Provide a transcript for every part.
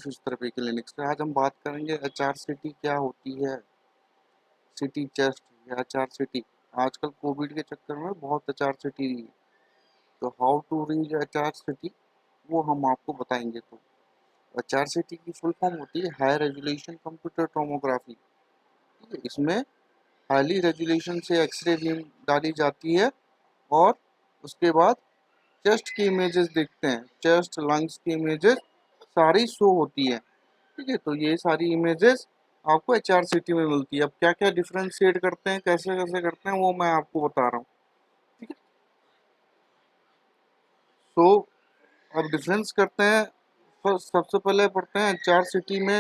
Physiotherapy clinic से। आज हम बात करेंगे एचआरसीटी क्या होती है, सिटी चेस्ट या एचआरसीटी। आजकल कोविड के चक्कर में बहुत एचआरसीटी, तो हाउ टू रीच एचआरसीटी वो हम आपको बताएंगे। तो एचआरसीटी की फुल फॉर्म होती है हाई रेजोल्यूशन कंप्यूटर टोमोग्राफी। ठीक है, इसमें हाईली रेजोल्यूशन से एक्सरे बीम डाली जाती है और उसके बाद चेस्ट की इमेजेस देखते हैं, चेस्ट लंग्स की इमेजेस सारी शो होती है। ठीक है, तो ये सारी इमेजेस आपको एचआरसीटी में मिलती है। अब क्या क्या डिफ्रेंशिएट करते हैं, कैसे कैसे करते हैं, वो मैं आपको बता रहा हूँ। ठीक है, तो अब डिफरेंस करते हैं। फर्स्ट सबसे पहले पढ़ते हैं एचआरसीटी में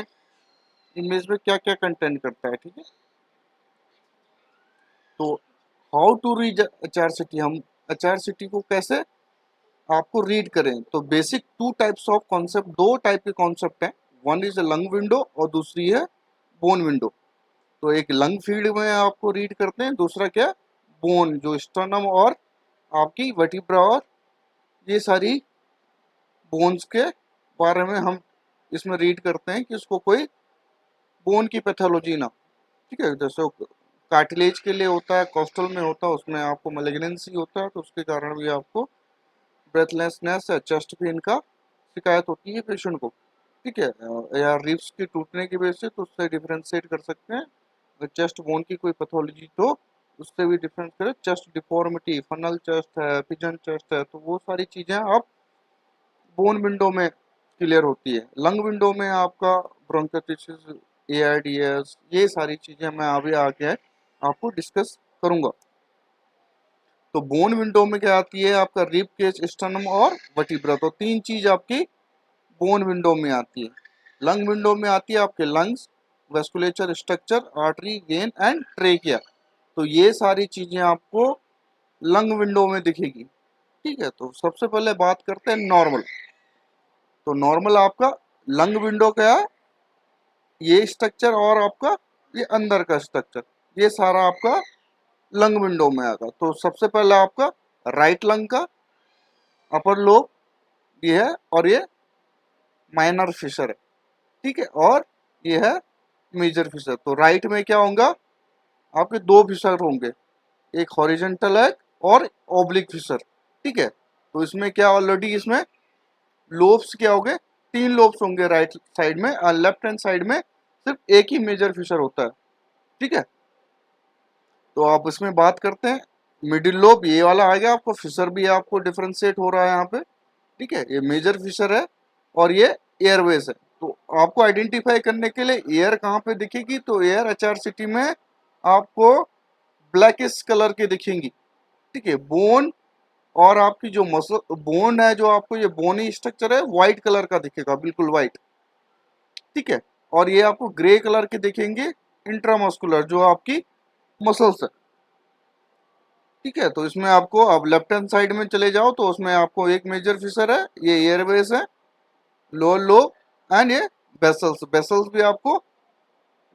इमेज में क्या क्या कंटेंट करता है। ठीक है, तो हाउ टू रीड एचआरसीटी, हम एचआरसीटी को कैसे आपको रीड करें। तो basic two types of concept, दो टाइप के कॉन्सेप्ट हैं। वन इज लंग विंडो और दूसरी है बोन विंडो। तो एक लंग फील्ड में आपको रीड करते हैं, दूसरा क्या, बोन, जो स्टर्नम और आपकी वर्टिब्रा और ये सारी बोन्स के बारे में हम इसमें रीड करते हैं कि उसको कोई बोन की पैथोलॉजी ना। ठीक है, जैसे कार्टिलेज के लिए होता है, कोस्टल में होता है, उसमें आपको मैलिग्नेंसी होता है, तो उसके कारण भी आपको ब्रेथलेसनेस या चेस्ट पेन का शिकायत होती है पेशेंट को। ठीक है, या रिब्स के टूटने की वजह से, तो उससे डिफ्रेंशिएट कर सकते हैं। अगर चेस्ट बोन की कोई पैथोलॉजी तो उससे भी डिफरेंस करें। चेस्ट डिफॉर्मिटी, फनल चेस्ट है, पिजन चेस्ट है, तो वो सारी चीज़ें आप बोन विंडो में क्लियर होती है। लंग विंडो में आपका ब्रोंकोथिसिस, एआरडीएस, ये सारी चीज़ें मैं अभी आगे आपको डिस्कस करूंगा। तो बोन विंडो में क्या आती है, आपका रिब केज, स्टर्नम और वर्टिब्रा, तो तीन चीज आपकी बोन विंडो में आती है। लंग विंडो में आती है आपके lungs, vasculature structure, artery, vein and trachea. तो ये सारी चीजें आपको लंग विंडो में दिखेगी। ठीक है, तो सबसे पहले बात करते हैं नॉर्मल। तो नॉर्मल आपका लंग विंडो क्या है, ये स्ट्रक्चर और आपका ये अंदर का स्ट्रक्चर, ये सारा आपका लंग विंडो में आएगा। तो सबसे पहले आपका राइट लंग का अपर लोब ये है और ये माइनर फिशर है। ठीक है, और ये है मेजर फिशर। तो राइट में क्या होगा, आपके दो फिशर होंगे, एक हॉरिजॉन्टल है और ओब्लिक फिशर। ठीक है, तो इसमें क्या ऑलरेडी इसमें लोब्स क्या होंगे, तीन लोब्स होंगे राइट साइड में, और लेफ्ट हैंड साइड में सिर्फ एक ही मेजर फिशर होता है। ठीक है, तो आप इसमें बात करते हैं मिडिल लोब, ये वाला आ गया आपको, फिशर भी आपको डिफ्रेंशिएट हो रहा है यहाँ पे। ठीक है, ये मेजर फिशर है और ये एयरवेज है। तो आपको आइडेंटिफाई करने के लिए एयर कहाँ पे दिखेगी, तो एयर एचआरसीटी में आपको ब्लैकिश कलर की दिखेंगी। ठीक है, बोन और आपकी जो मसल बोन है, जो आपको ये बोनी स्ट्रक्चर है, व्हाइट कलर का दिखेगा, बिल्कुल व्हाइट। ठीक है, और ये आपको ग्रे कलर के दिखेंगे इंट्रामस्कुलर, जो आपकी मसल्स है। ठीक है, तो इसमें आपको अब लेफ्ट हैंड साइड में चले जाओ तो उसमें आपको एक मेजर फिशर है, ये एयरवेज है, लोअर लोब एंड ये बेसल्स। बेसल्स भी आपको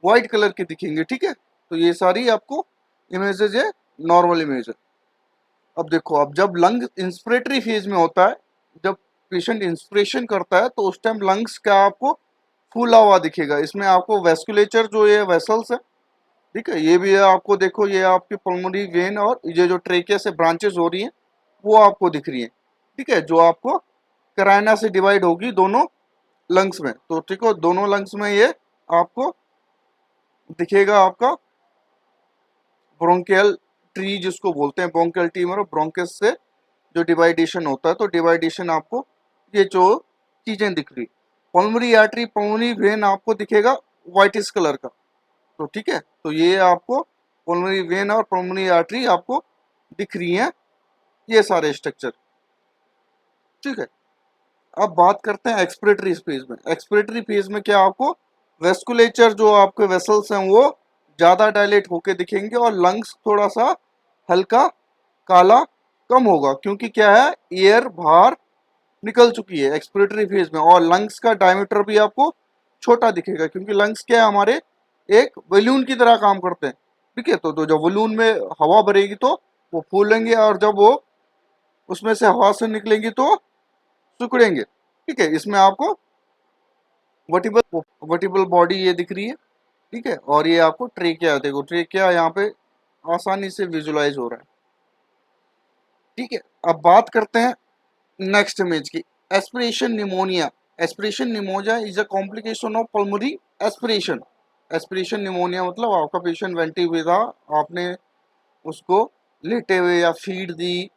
व्हाइट कलर के दिखेंगे। ठीक है, तो ये सारी आपको इमेजेस है, नॉर्मल इमेज है। अब देखो, अब जब लंग इंस्पिरेटरी फेज में होता है, जब पेशेंट इंस्पिरेशन करता है, तो उस टाइम लंग्स का आपको फूला हुआ दिखेगा। इसमें आपको वेस्कुलेचर जो ये वेसल्स है, ठीक है, ये भी है आपको, देखो ये आपकी पल्मोनरी वेन और ये जो ट्रेकिया से ब्रांचेस हो रही हैं वो आपको दिख रही हैं। ठीक है, जो आपको कराइना से डिवाइड होगी दोनों लंग्स में। तो ठीक है, दोनों लंग्स में ये आपको दिखेगा आपका ब्रोंकियल ट्री, जिसको बोलते हैं ब्रोंकियल ट्यूमर, और ब्रोंकस से जो डिवाइडेशन होता है, तो डिवाइडेशन आपको ये जो चीजें दिख रही। पल्मोनरी आर्टरी, पल्मोनरी वेन आपको दिखेगा व्हाइटिश कलर का। तो ठीक है, तो ये आपको पल्मोनरी वेन और पल्मोनरी आर्टरी आपको दिख रही हैं, ये सारे स्ट्रक्चर। ठीक है, अब बात करते हैं एक्सपिरेटरी फेज में। एक्सपिरेटरी फेज में क्या आपको वेस्कुलेचर, जो आपके वेसल्स हैं वो ज्यादा डायलेट होके दिखेंगे और लंग्स थोड़ा सा हल्का काला कम होगा, क्योंकि क्या है, एयर बाहर निकल चुकी है एक्सपिरेटरी फेज में। और लंग्स का डायमीटर भी आपको छोटा दिखेगा, क्योंकि लंग्स क्या है, हमारे एक बलून की तरह काम करते हैं। ठीक है, तो जब बलून में हवा भरेगी तो वो फूलेंगे, और जब वो उसमें से हवा से निकलेंगी तो सिकुड़ेंगे। ठीक है, इसमें आपको वर्टिबल वर्टिबल बॉडी ये दिख रही है, ठीक है, और ये आपको ट्रेकिया, देखो ट्रेकिया यहाँ पे आसानी से विजुलाइज हो रहा है, ठीक है। अब बात करते हैं नेक्स्ट इमेज की, aspiration pneumonia. Aspiration pneumonia is a complication of pulmonary aspiration. Aspiration pneumonia मतलब आपका पेशेंट वेंटी हुए था, आपने उसको लेटे हुए या फीड दी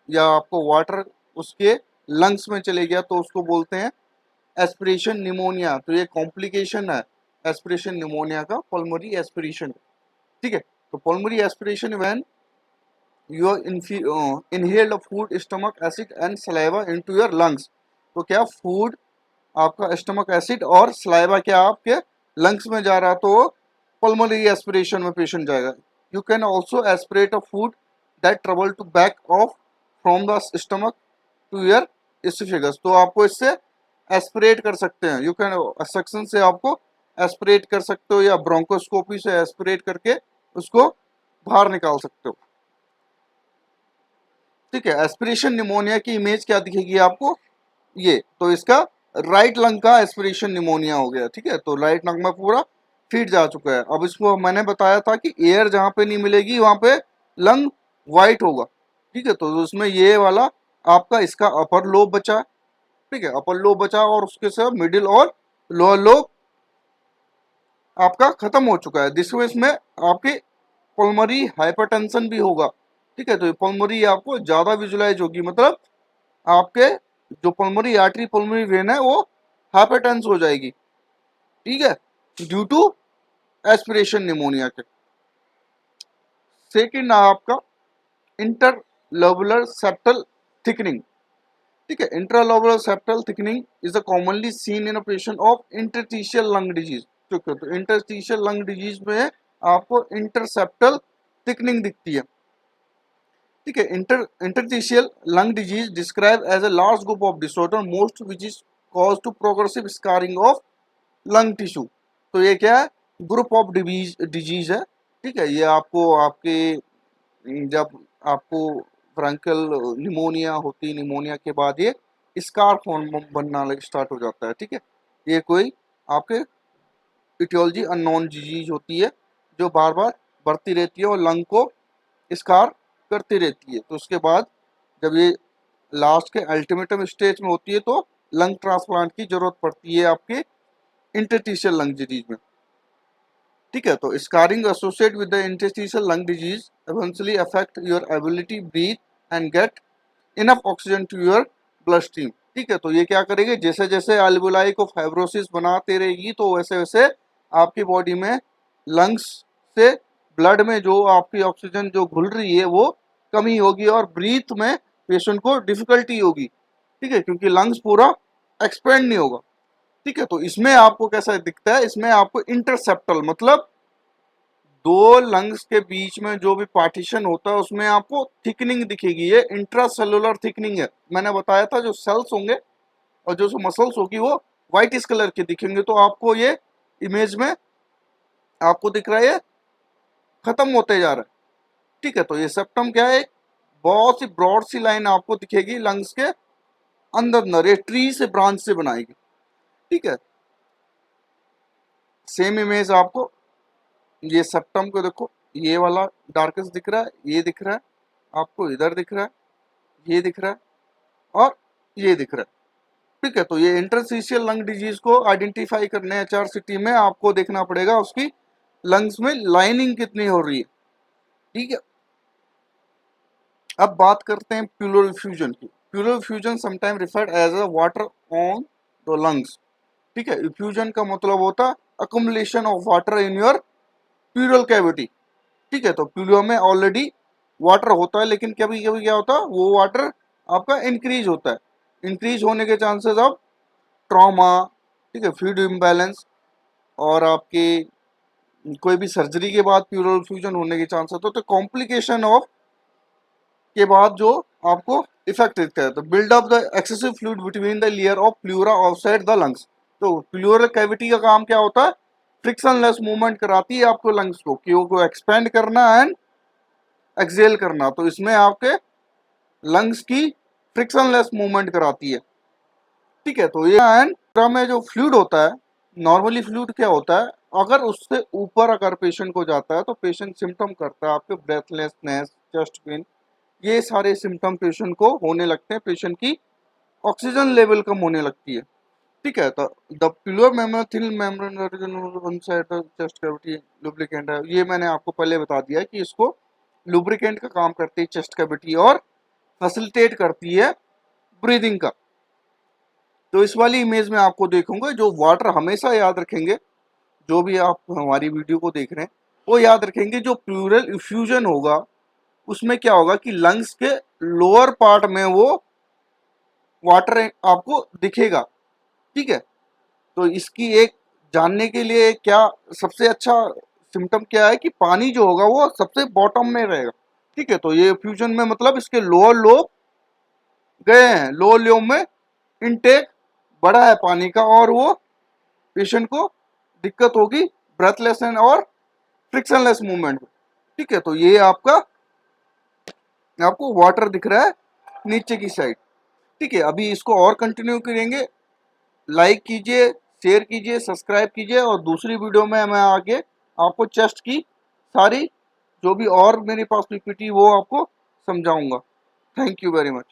या आपको वाटर उसके लंग्स में चले गया तो उसको बोलते हैं एस्पिरेशन निमोनिया। तो ये कॉम्प्लिकेशन है एस्पिरेशन निमोनिया का, पल्मोनरी एस्पिरेशन, ठीक है। तो pulmonary aspiration when your inhaled food, stomach acid and saliva into your lungs। तो क्या फूड आपका स्टमक एसिड और सलाइवा क्या आपके लंग्स में जा रहा तो पल्मोनरी एस्पिरेशन में पेशेंट जाएगा। You can also aspirate a food that travel to back of from the stomach to your oesophagus. तो आपको इससे एस्पिरेट कर सकते हैं, यू कैन सक्शन से आपको एस्पिरेट कर सकते हो या ब्रोंकोस्कोपी से एस्पिरेट करके उसको बाहर निकाल सकते हो, ठीक है। एस्पिरेशन निमोनिया की इमेज क्या दिखेगी आपको, ये तो इसका राइट लंग का एस्पिरेशन निमोनिया हो गया, ठीक है। तो राइट लंग में पूरा फीट जा चुका है। अब इसको मैंने बताया था कि एयर जहां पे नहीं मिलेगी वहां पे लंग वाइट होगा, ठीक है। तो उसमें ये वाला आपका इसका अपर लोब बचा, ठीक है, अपर लोब बचा और उसके साथ मिडिल और लोअर लोब आपका खत्म हो चुका है। जिसमें इसमें आपकी पल्मोनरी हाइपरटेंशन भी होगा, ठीक है। तो ये पल्मोनरी आपको ज्यादा विजुलाइज होगी, मतलब आपके जो पल्मोनरी आर्टरी पल्मोनरी वेन है वो हाइपरटेंस हो जाएगी, ठीक है, ड्यू टू एस्पिरेशन निमोनिया के। सेकंड आपका इंटरलोबुलर सेप्टल थिकनिंग, ठीक है। Interlobular septal thickening is a commonly seen in a patient of interstitial lung disease, ठीक है। तो इंटरस्टिशियल लंग डिजीज में आपको इंटरसेप्टल थिकनिंग दिखती है, ठीक है। Interstitial lung disease describe as a large group of disorder most which is cause to progressive scarring of lung tissue. तो ये क्या है, ग्रुप ऑफ डिजीज है, ठीक है। ये आपको आपके जब आपको ब्रांकल निमोनिया होती, निमोनिया के बाद ये स्कार फॉर्म बनना स्टार्ट हो जाता है, ठीक है। ये कोई आपके इटियोलॉजी अननोन डिजीज होती है जो बार बार बढ़ती रहती है और लंग को स्कार करती रहती है। तो उसके बाद जब ये लास्ट के अल्टीमेटम स्टेज में होती है तो लंग ट्रांसप्लांट की जरूरत पड़ती है आपके इंटरस्टिशियल लंग डिजीज में, ठीक है। तो scarring associate with the interstitial lung disease eventually affect your ability breathe and get enough oxygen to your blood stream, ठीक है। तो ये क्या करेगी, जैसे जैसे अल्वेओलाई को फाइब्रोसिस बनाते रहेगी तो वैसे वैसे आपकी बॉडी में लंग्स से ब्लड में जो आपकी ऑक्सीजन जो घुल रही है वो कमी होगी और ब्रीथ में पेशेंट को डिफिकल्टी होगी, ठीक है, क्योंकि लंग्स पूरा एक्सपेंड नहीं होगा, ठीक है। तो इसमें आपको कैसा दिखता है, इसमें आपको इंटरसेप्टल मतलब दो लंग्स के बीच में जो भी पार्टीशन होता है उसमें आपको थिकनिंग दिखेगी, ये इंट्रासेलुलर थिकनिंग है। मैंने बताया था जो सेल्स होंगे और जो मसल्स होगी वो व्हाइट इस कलर के दिखेंगे, तो आपको ये इमेज में आपको दिख रहा है खत्म होते जा रहा है, ठीक है। तो ये सेप्टम क्या है, बहुत सी ब्रॉड सी लाइन आपको दिखेगी लंग्स के अंदर अंदर, ये ट्री से ब्रांच से बनाएगी, ठीक है। सेम इमेज आपको ये सेप्टम को देखो, ये वाला डार्केस्ट दिख रहा है, ये दिख रहा है आपको, इधर दिख रहा है, ये दिख रहा है और ये दिख रहा है, ठीक है। तो ये इंटरस्टिशियल लंग डिजीज को आइडेंटिफाई करने HRCT में आपको देखना पड़ेगा उसकी लंग्स में लाइनिंग कितनी हो रही है, ठीक है। अब बात करते हैं प्लूरल इफ्यूजन की। Pleural effusion sometime referred as a water on the lungs, ठीक है। इफ्यूजन का मतलब होता है accumulation of water in your pleural cavity, ठीक है। तो प्लूरा में ऑलरेडी वाटर होता है लेकिन कभी कभी क्या होता है वो वाटर आपका इंक्रीज होता है, इंक्रीज होने के चांसेस ऑफ ट्रॉमा, ठीक है, फ्लूइड इम्बैलेंस और आपके कोई भी सर्जरी के बाद प्लूरल फ्यूजन होने के चांसेस होते हैं। तो कॉम्प्लिकेशन ऑफ के बाद जो आपको इफेक्ट दिखता है, तो build up the excessive fluid between the layer of pleura outside the lungs. तो प्लूरल कैविटी का काम क्या होता है, फ्रिक्शनलेस मूवमेंट कराती है आपको लंग्स को कि वो एक्सपेंड करना एंड एक्सेल करना। तो इसमें आपके लंग्स की फ्रिक्शनलेस मूवमेंट कराती है, ठीक है। तो ये एंड में जो फ्लूइड होता है नॉर्मली फ्लूइड क्या होता है, अगर उससे ऊपर अगर पेशेंट को जाता है तो पेशेंट सिम्टम करता है आपके ब्रेथलेसनेस, चेस्ट पेन, ये सारे सिम्टम पेशेंट को होने लगते हैं, पेशेंट की ऑक्सीजन लेवल कम होने लगती है। ठीक है, तो the pleural membrane thin membrane one side chest cavity lubricant है, ये मैंने आपको पहले बता दिया है कि इसको लुब्रिकेंट का काम करती है चेस्ट कैविटी और फैसिलिटेट करती है ब्रीदिंग का। तो इस वाली इमेज में आपको देखोगे जो वाटर हमेशा याद रखेंगे, जो भी आप हमारी वीडियो को देख रहे हैं वो याद रखेंगे, जो प्लूरल इफ्यूजन होगा उसमें क्या होगा कि लंग्स के लोअर पार्ट में वो वाटर आपको दिखेगा। ठीक है, तो इसकी एक जानने के लिए क्या सबसे अच्छा सिम्टम क्या है कि पानी जो होगा वो सबसे बॉटम में रहेगा। ठीक है, तो ये फ्यूजन में मतलब इसके लोअर लोब गए हैं, लोअर लोब में इनटेक बढ़ा है पानी का और वो पेशेंट को दिक्कत होगी ब्रेथलेस और फ्रिक्शनलेस मूवमेंट। ठीक है, तो ये आपको वाटर दिख रहा है नीचे की साइड। ठीक है, अभी इसको और कंटिन्यू करेंगे। लाइक कीजिए, शेयर कीजिए, सब्सक्राइब कीजिए और दूसरी वीडियो में मैं आगे आपको चेस्ट की सारी जो भी और मेरे पास पीपीटी वो आपको समझाऊंगा। Thank you very much.